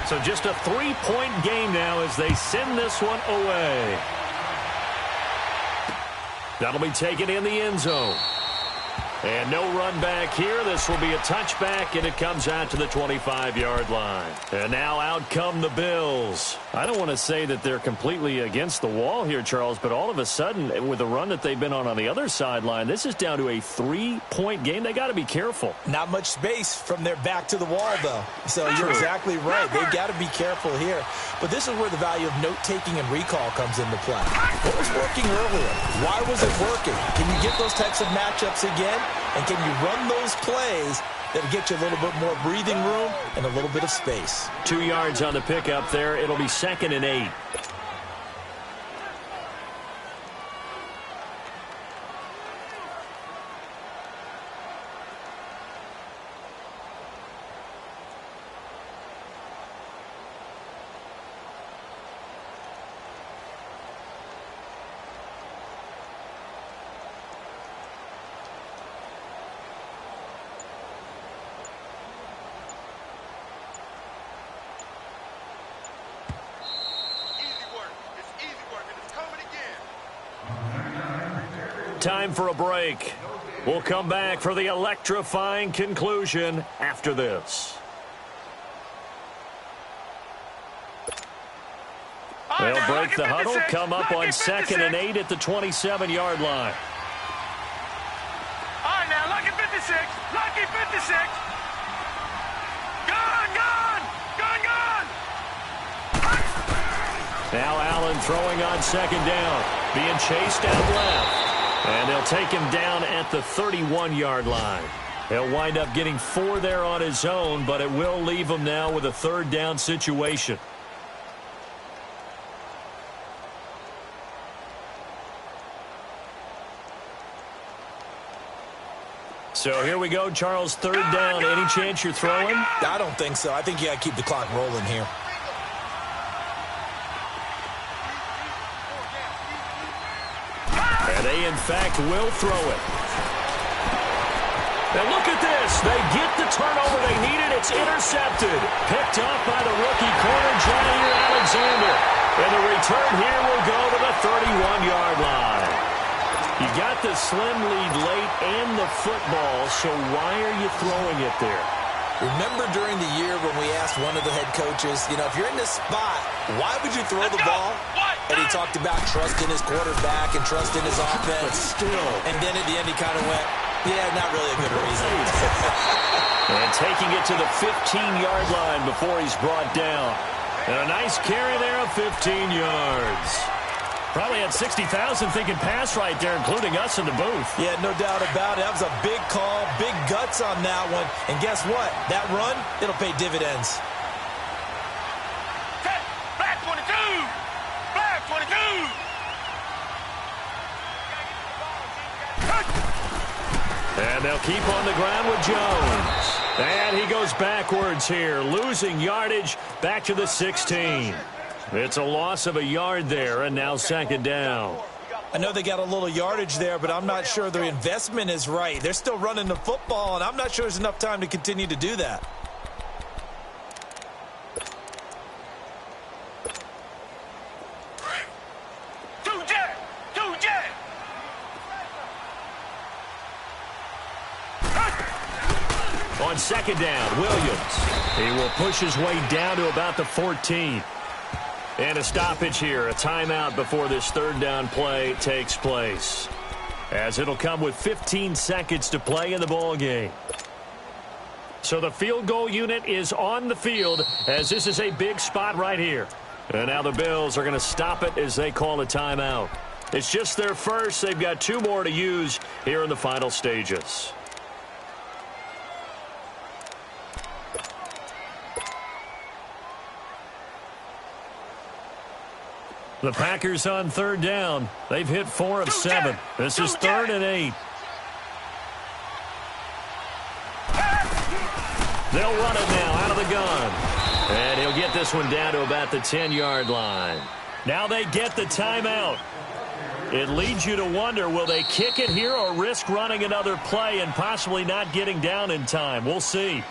So just a 3-point game now as they send this one away. That'll be taken in the end zone. And no run back here. This will be a touchback, and it comes out to the 25-yard line. And now out come the Bills. I don't want to say that they're completely against the wall here, Charles, but all of a sudden, with the run that they've been on the other sideline, this is down to a 3-point game. They got to be careful. Not much space from their back to the wall, though. So you're exactly right. They've got to be careful here. But this is where the value of note-taking and recall comes into play. What was working earlier? Why was it working? Can you get those types of matchups again? And can you run those plays that'll get you a little bit more breathing room and a little bit of space? 2 yards on the pickup there. It'll be 2nd and 8. Time for a break. We'll come back for the electrifying conclusion after this. They'll break the huddle, come up on 2nd and 8 at the 27-yard line. All right, now, lucky 56. Lucky 56. Gone, gone. Gone, gone. Now Allen throwing on 2nd down. Being chased out left. And they'll take him down at the 31-yard line. He'll wind up getting 4 there on his own, but it will leave him now with a 3rd down situation. So here we go, Charles, 3rd down. Any chance you're throwing? I don't think so. I think you got to keep the clock rolling here. And they, in fact, will throw it. And look at this. They get the turnover they needed. It's intercepted. Picked up by the rookie corner, Jair Alexander. And the return here will go to the 31-yard line. You got the slim lead late and the football, so why are you throwing it there? Remember during the year when we asked one of the head coaches, you know, if you're in this spot, why would you throw the ball? And he talked about trust in his quarterback and trust in his offense. But still. And then at the end he kind of went, yeah, not really a good reason. And taking it to the 15-yard line before he's brought down. And a nice carry there of 15 yards. Probably had 60,000 thinking pass right there, including us in the booth. Yeah, no doubt about it. That was a big call, big guts on that one. And guess what? That run, it'll pay dividends. Black 22! Black 22! And they'll keep on the ground with Jones. And he goes backwards here, losing yardage back to the 16. It's a loss of a yard there, and now 2nd down. I know they got a little yardage there, but I'm not sure their investment is right. They're still running the football, and I'm not sure there's enough time to continue to do that. On 2nd down, Williams. He will push his way down to about the 14. And a stoppage here, a timeout before this 3rd down play takes place. As it'll come with 15 seconds to play in the ball game. So the field goal unit is on the field as this is a big spot right here. And now the Bills are going to stop it as they call a timeout. It's just their first. They've got 2 more to use here in the final stages. The Packers on 3rd down. They've hit 4 of 7. This is 3rd and 8. They'll run it now out of the gun. And he'll get this one down to about the 10-yard line. Now they get the timeout. It leads you to wonder, will they kick it here or risk running another play and possibly not getting down in time? We'll see.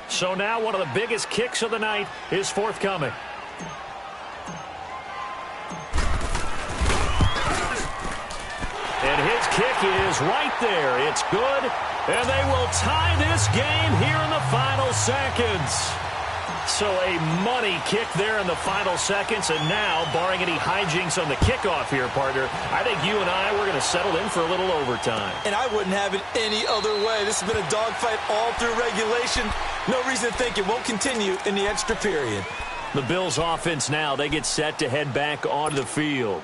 So now one of the biggest kicks of the night is forthcoming. And his kick is right there. It's good, and they will tie this game here in the final seconds. So a money kick there in the final seconds, and now, barring any hijinks on the kickoff here, partner, I think you and I, we're going to settle in for a little overtime. And I wouldn't have it any other way. This has been a dogfight all through regulation. No reason to think it won't continue in the extra period. The Bills offense now, they get set to head back onto the field.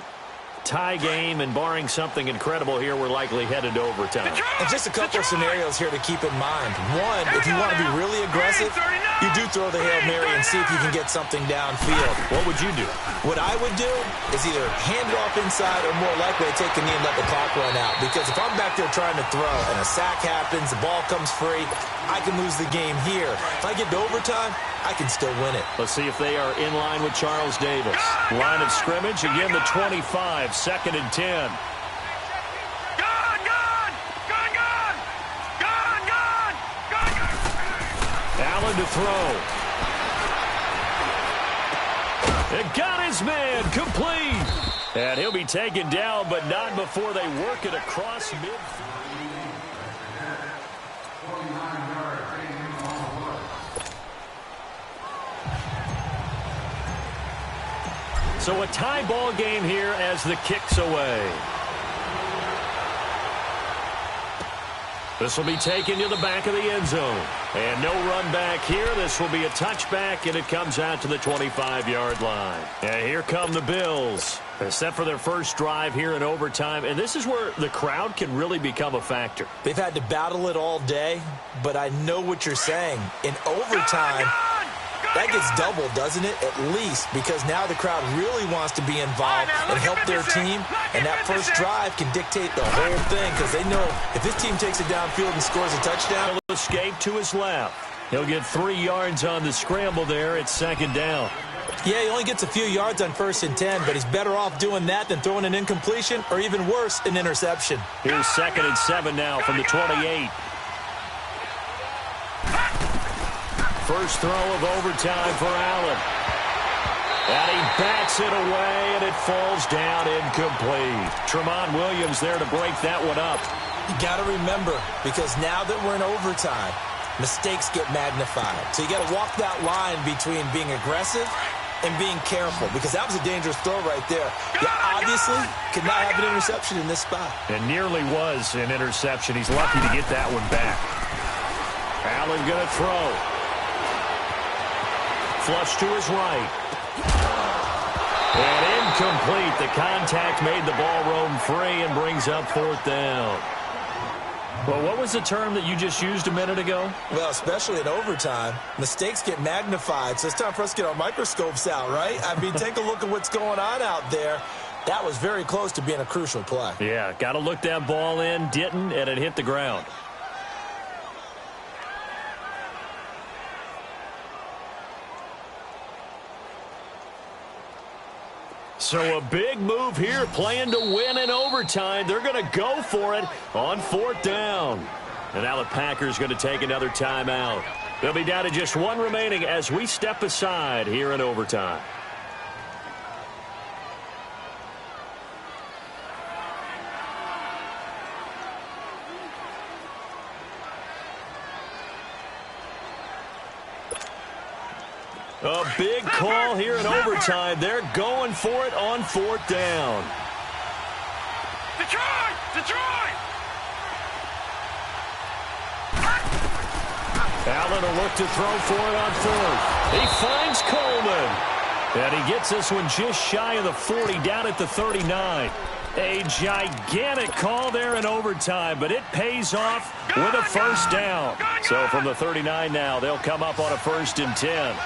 Tie game, and barring something incredible here, we're likely headed to overtime. And just a couple of scenarios here to keep in mind. One, if you want to be really aggressive, you do throw the Hail Mary and see if you can get something downfield. What would you do? What I would do is either hand it off inside or more likely to take a knee and let the clock run out. Because if I'm back there trying to throw and a sack happens, the ball comes free, I can lose the game here. If I get to overtime, I can still win it. Let's see if they are in line with Charles Davis. Line of scrimmage, again the 25, 2nd and 10. Allen to throw. It got his man complete. And he'll be taken down, but not before they work it across midfield. So a tie ball game here as the kick's away. This will be taken to the back of the end zone. And no run back here. This will be a touchback, and it comes out to the 25-yard line. And here come the Bills. Set for their first drive here in overtime. And this is where the crowd can really become a factor. They've had to battle it all day, but I know what you're saying. In overtime, that gets doubled, doesn't it? At least, because now the crowd really wants to be involved and help their team. And that first drive can dictate the whole thing because they know if this team takes it downfield and scores a touchdown. He'll escape to his left. He'll get 3 yards on the scramble there. It's 2nd down. Yeah, he only gets a few yards on 1st and 10, but he's better off doing that than throwing an incompletion or even worse, an interception. Here's 2nd and 7 now from the 28. First throw of overtime for Allen. And he bats it away, and it falls down incomplete. Tramon Williams there to break that one up. You got to remember, because now that we're in overtime, mistakes get magnified. So you got to walk that line between being aggressive and being careful, because that was a dangerous throw right there. You obviously could not have an interception in this spot. It nearly was an interception. He's lucky to get that one back. Allen going to throw. Flush to his right. And incomplete. The contact made the ball roam free and brings up 4th down. Well, what was the term that you just used a minute ago? Well, especially in overtime, mistakes get magnified. So it's time for us to get our microscopes out, right? I mean, take a look at what's going on out there. That was very close to being a crucial play. Yeah, got to look that ball in. Didn't, and it hit the ground. So a big move here, playing to win in overtime. They're going to go for it on 4th down. And now the Packers going to take another timeout. They'll be down to just 1 remaining as we step aside here in overtime. A big call here in overtime. They're going for it on 4th down. Detroit! Detroit! Allen will look to throw for it on 4th. He finds Coleman. And he gets this one just shy of the 40, down at the 39. A gigantic call there in overtime, but it pays off with a 1st down. So from the 39 now, they'll come up on a 1st and 10.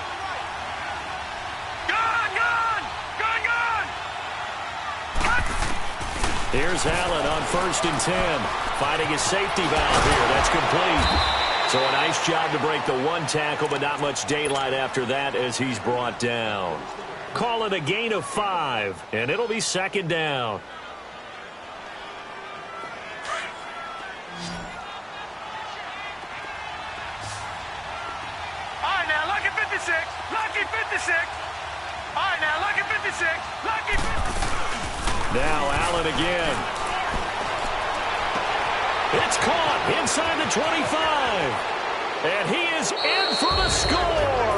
Here's Allen on 1st and 10. Finding his safety valve here. That's complete. So a nice job to break the 1 tackle, but not much daylight after that as he's brought down. Call it a gain of 5, and it'll be 2nd down. 56. Lucky 56. All right, now, lucky 56. Lucky 56. Now Allen again. It's caught inside the 25. And he is in for the score.